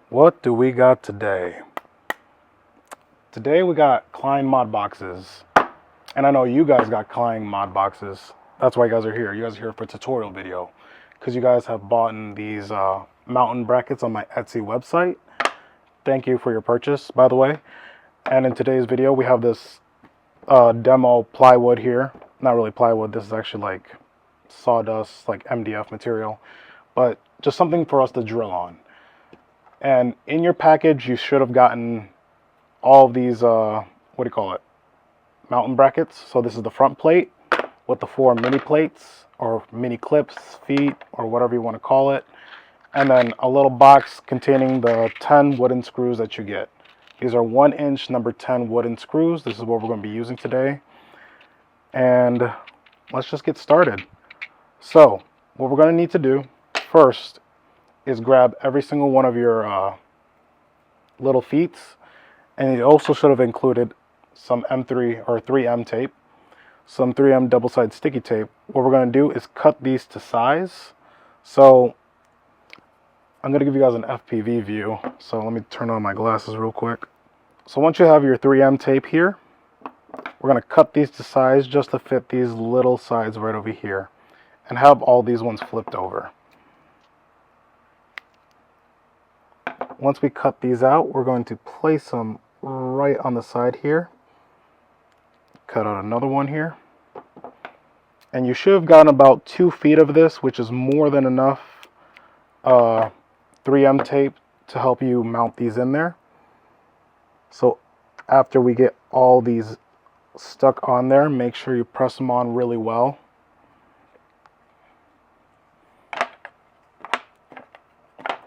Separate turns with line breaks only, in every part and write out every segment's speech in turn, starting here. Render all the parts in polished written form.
What do we got today? Today we got Klein MODboxes. And I know you guys got Klein MODboxes. That's why you guys are here. You guys are here for a tutorial video. Because you guys have bought these mountain brackets on my Etsy website. Thank you for your purchase, by the way. And in today's video, we have this demo plywood here. Not really plywood. This is actually like sawdust, like MDF material. But just something for us to drill on. And in your package, you should have gotten all of these, mountain brackets. So this is the front plate with the 4 mini plates or mini clips, feet, or whatever you want to call it. And then a little box containing the 10 wooden screws that you get. These are 1-inch number 10 wooden screws. This is what we're going to be using today. And let's just get started. So what we're going to need to do first is grab every single one of your little feet, and it also should have included some M3 or 3M tape, some 3M double-sided sticky tape. What we're going to do is cut these to size. So I'm going to give you guys an FPV view. So let me turn on my glasses real quick. So once you have your 3M tape here, we're going to cut these to size just to fit these little sides right over here and have all these ones flipped over. Once we cut these out, we're going to place them right on the side here. Cut out another one here. And you should have gotten about 2 feet of this, which is more than enough 3M tape to help you mount these in there. So after we get all these stuck on there, make sure you press them on really well.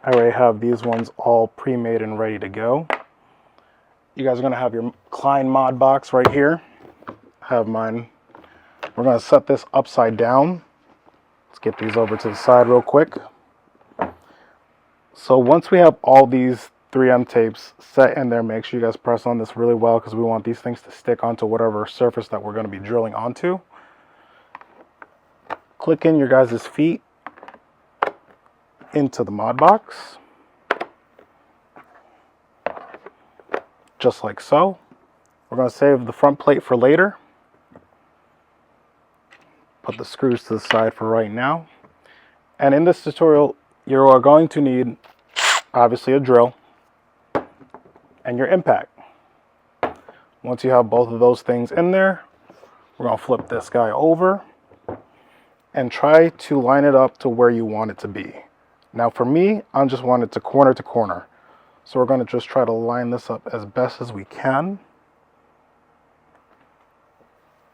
I already have these ones all pre-made and ready to go. You guys are going to have your Klein MODbox right here. I have mine. We're going to set this upside down. Let's get these over to the side real quick. So once we have all these 3M tapes set in there, make sure you guys press on this really well because we want these things to stick onto whatever surface that we're going to be drilling onto. Click in your guys' feet into the MODbox, just like so. We're going to save the front plate for later. Put the screws to the side for right now. And in this tutorial, you are going to need, obviously, a drill and your impact. Once you have both of those things in there, we're going to flip this guy over and try to line it up to where you want it to be. Now for me, I just want it to corner. So we're going to just try to line this up as best as we can.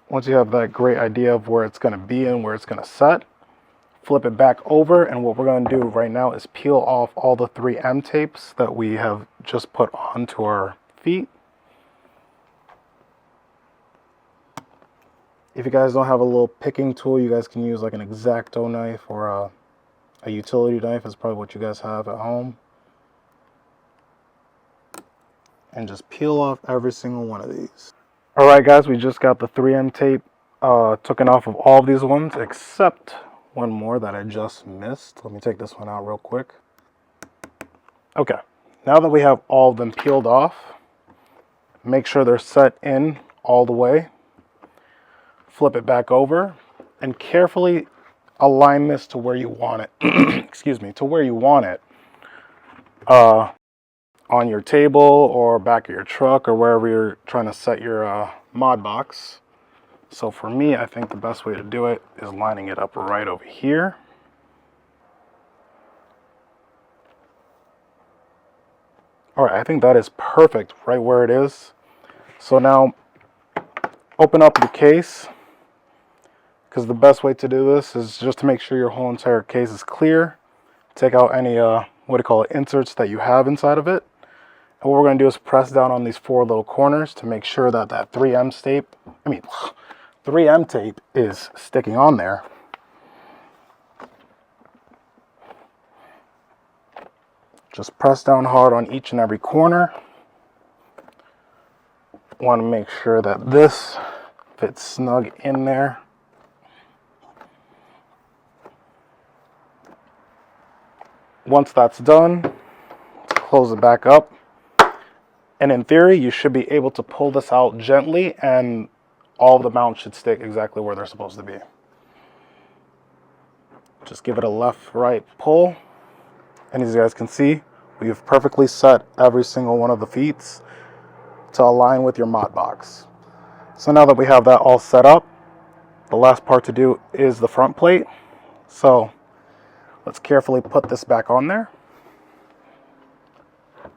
Once you have that great idea of where it's going to be and where it's going to set, flip it back over. And what we're going to do right now is peel off all the 3M tapes that we have just put onto our feet. If you guys don't have a little picking tool, you guys can use like an X-Acto knife or a utility knife is probably what you guys have at home. And just peel off every single one of these. Alright guys, we just got the 3M tape taken off of all of these ones except one more that I just missed. Let me take this one out real quick. Okay, now that we have all of them peeled off, make sure they're set in all the way. Flip it back over and carefully align this to where you want it. Excuse me, to where you want it. On your table or back of your truck or wherever you're trying to set your MODbox. So for me, I think the best way to do it is lining it up right over here. All right, I think that is perfect right where it is. So now open up the case, because the best way to do this is just to make sure your whole entire case is clear. Take out any inserts that you have inside of it. And what we're going to do is press down on these 4 little corners to make sure that that 3M tape is sticking on there. Just press down hard on each and every corner. Want to make sure that this fits snug in there. Once that's done, close it back up. And in theory, you should be able to pull this out gently and all the mounts should stick exactly where they're supposed to be. Just give it a left, right pull. And as you guys can see, we've perfectly set every single one of the feet to align with your MODbox. So now that we have that all set up, the last part to do is the front plate. So let's carefully put this back on there.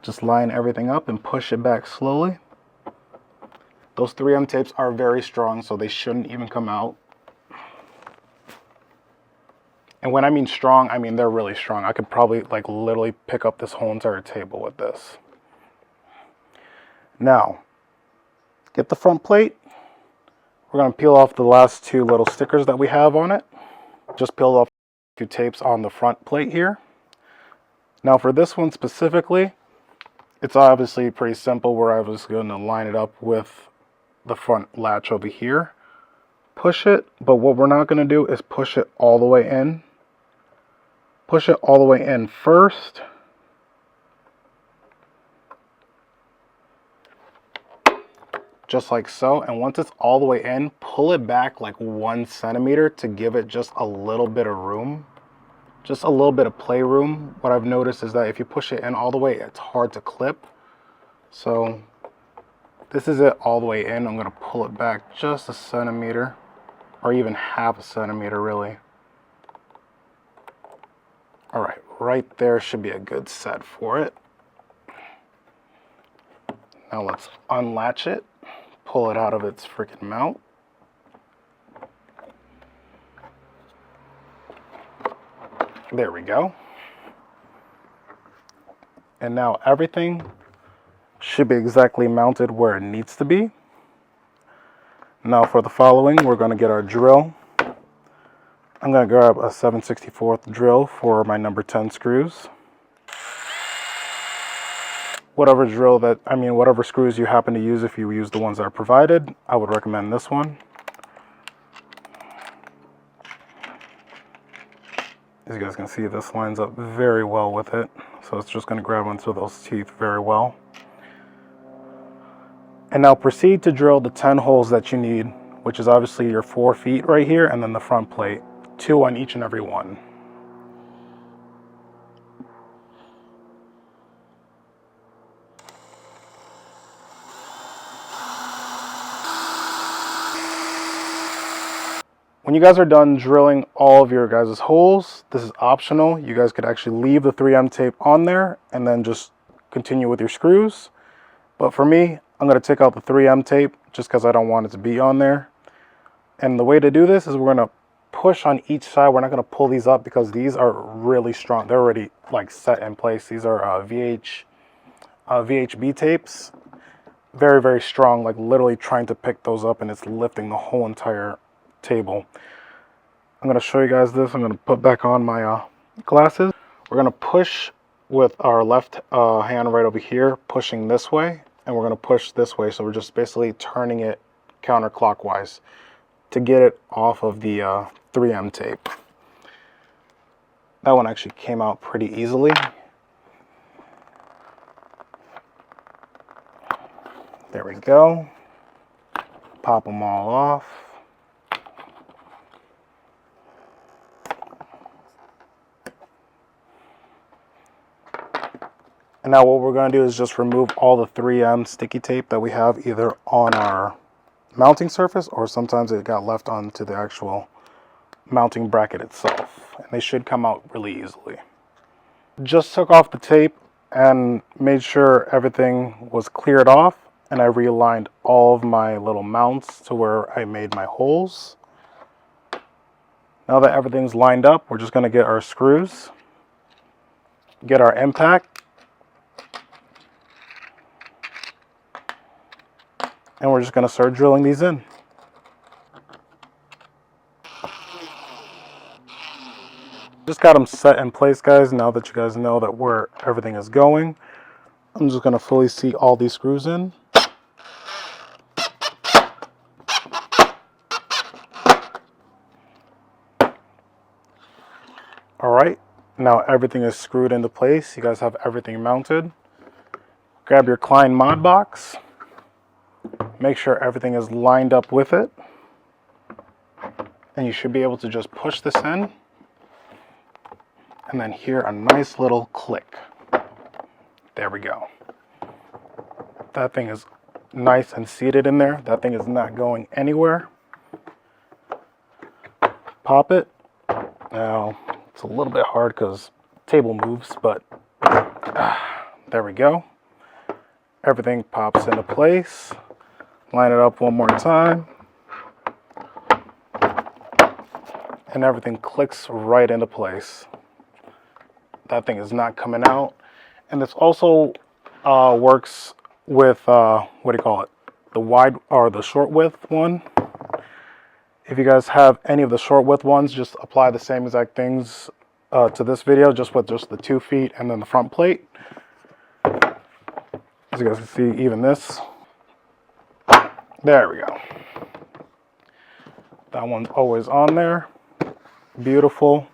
Just line everything up and push it back slowly. Those 3M tapes are very strong, so they shouldn't even come out. And when I mean strong, I mean they're really strong. I could probably like literally pick up this whole entire table with this. Now, get the front plate. We're going to peel off the last two little stickers that we have on it. Just peel off 2 tapes on the front plate here. Now for this one specifically, it's obviously pretty simple. We're obviously going to line it up with the front latch over here. Push it, but what we're not going to do is push it all the way in. Push it all the way in first. Just like so. And once it's all the way in, pull it back like 1 centimeter to give it just a little bit of room. Just a little bit of play room. What I've noticed is that if you push it in all the way, it's hard to clip. So this is it all the way in. I'm going to pull it back just a centimeter, or even half a centimeter really. All right, right there should be a good set for it. Now let's unlatch it, pull it out of its freaking mount. There we go. And now everything should be exactly mounted where it needs to be. Now for the following, we're going to get our drill. I'm going to grab a 7/64 drill for my number 10 screws. Whatever drill whatever screws you happen to use, if you use the ones that are provided, I would recommend this one. As you guys can see, this lines up very well with it. So it's just going to grab onto those teeth very well. And now proceed to drill the 10 holes that you need, which is obviously your 4 feet right here and then the front plate. 2 on each and every one. When you guys are done drilling all of your guys' holes, this is optional. You guys could actually leave the 3M tape on there and then just continue with your screws. But for me, I'm going to take out the 3M tape just because I don't want it to be on there. And the way to do this is we're going to push on each side. We're not going to pull these up because these are really strong. They're already like set in place. These are VHB tapes. Very, very strong, like literally trying to pick those up and it's lifting the whole entire table. I'm going to show you guys this. I'm going to put back on my glasses. We're going to push with our left hand right over here, pushing this way, and we're going to push this way. So we're just basically turning it counterclockwise to get it off of the 3M tape. That one actually came out pretty easily. There we go. Pop them all off. And now what we're going to do is just remove all the 3M sticky tape that we have either on our mounting surface or sometimes it got left onto the actual mounting bracket itself. And they should come out really easily. Just took off the tape and made sure everything was cleared off, and I realigned all of my little mounts to where I made my holes. Now that everything's lined up, we're just going to get our screws, get our impact, and we're just going to start drilling these in. Just got them set in place, guys. Now that you guys know that where everything is going, I'm just going to fully seat all these screws in. All right, now everything is screwed into place. You guys have everything mounted. Grab your Klein MODbox. Make sure everything is lined up with it. And you should be able to just push this in. And then hear a nice little click. There we go. That thing is nice and seated in there. That thing is not going anywhere. Pop it. Now, it's a little bit hard because the table moves, but there we go. Everything pops into place. Line it up one more time. And everything clicks right into place. That thing is not coming out. And this also works with, what do you call it? The wide or the short width one. If you guys have any of the short width ones, just apply the same exact things to this video, just with just the 2 feet and then the front plate. As you guys can see, even this. There we go. That one's always on there. Beautiful.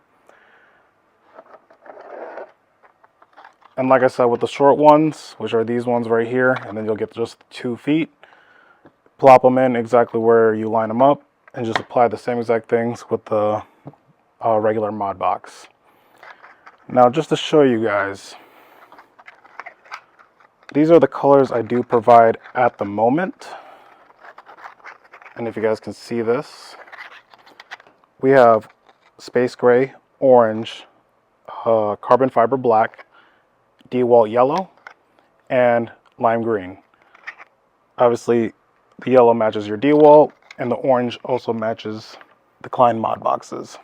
And like I said, with the short ones, which are these ones right here, and then you'll get just 2 feet, plop them in exactly where you line them up, and just apply the same exact things with the regular MODbox. Now, just to show you guys, these are the colors I do provide at the moment. And if you guys can see this, we have space gray, orange, carbon fiber black, DeWalt yellow, and lime green. Obviously, the yellow matches your DeWalt, and the orange also matches the Klein MODboxes.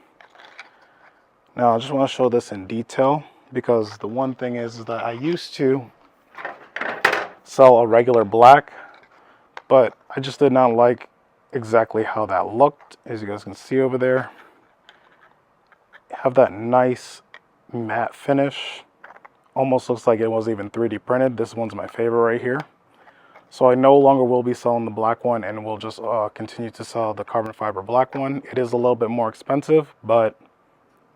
Now, I just want to show this in detail, because the one thing is that I used to sell a regular black, but I just did not like exactly how that looked. As you guys can see over there, have that nice matte finish. Almost looks like it was even 3D printed. This one's my favorite right here. So I no longer will be selling the black one, and we'll just continue to sell the carbon fiber black one. It is a little bit more expensive, but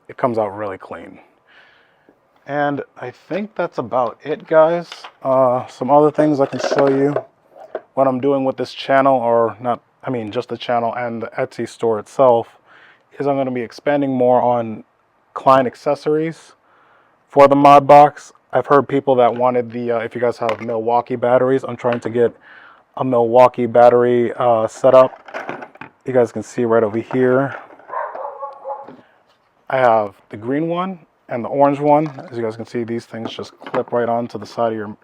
it comes out really clean. And I think that's about it, guys. Some other things I can show you what I'm doing with this channel, or not, I mean just the channel and the Etsy store itself, is I'm going to be expanding more on Klein accessories for the MODbox. I've heard people that wanted the, if you guys have Milwaukee batteries, I'm trying to get a Milwaukee battery set up. You guys can see right over here. I have the green one and the orange one. As you guys can see, these things just clip right onto the side of your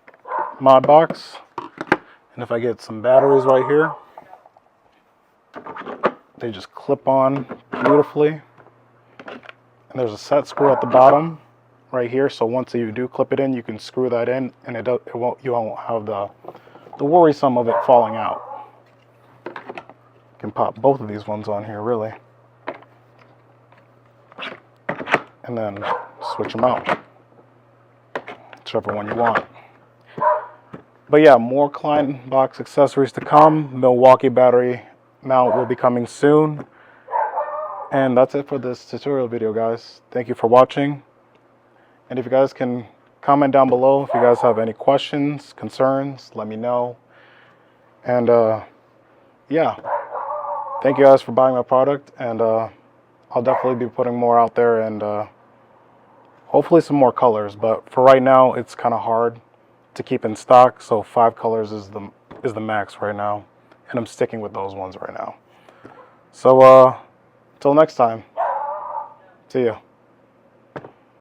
MODbox. And if I get some batteries right here, they just clip on beautifully. And there's a set screw at the bottom right here, so once you do clip it in, you can screw that in, and you won't have the worrisome of it falling out. You can pop both of these ones on here, really, and then switch them out, whichever one you want. But yeah, more Klein box accessories to come. Milwaukee battery mount will be coming soon. And that's it for this tutorial video, guys. Thank you for watching. And if you guys can comment down below if you guys have any questions, concerns, let me know. And yeah, thank you guys for buying my product, and I'll definitely be putting more out there, and hopefully some more colors. But for right now, it's kind of hard to keep in stock, so 5 colors is the max right now, and I'm sticking with those ones right now. So till next time, see ya.